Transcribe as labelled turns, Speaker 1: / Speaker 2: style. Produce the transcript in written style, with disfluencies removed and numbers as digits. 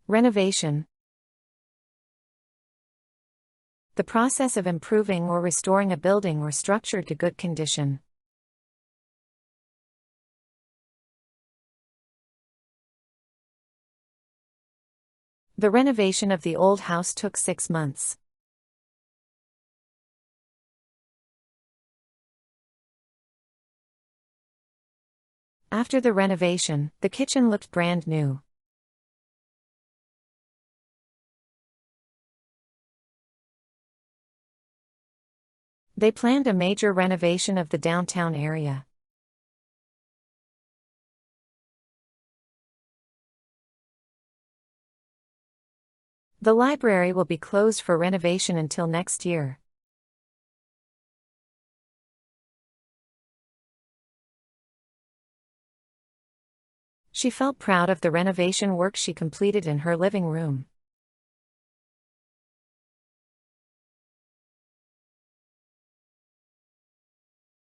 Speaker 1: Renovation. The process of improving or restoring a building or structure to good condition. The renovation of the old house took 6 months. After the renovation, the kitchen looked brand new. They planned a major renovation of the downtown area. The library will be closed for renovation until next year. She felt proud of the renovation work she completed in her living room.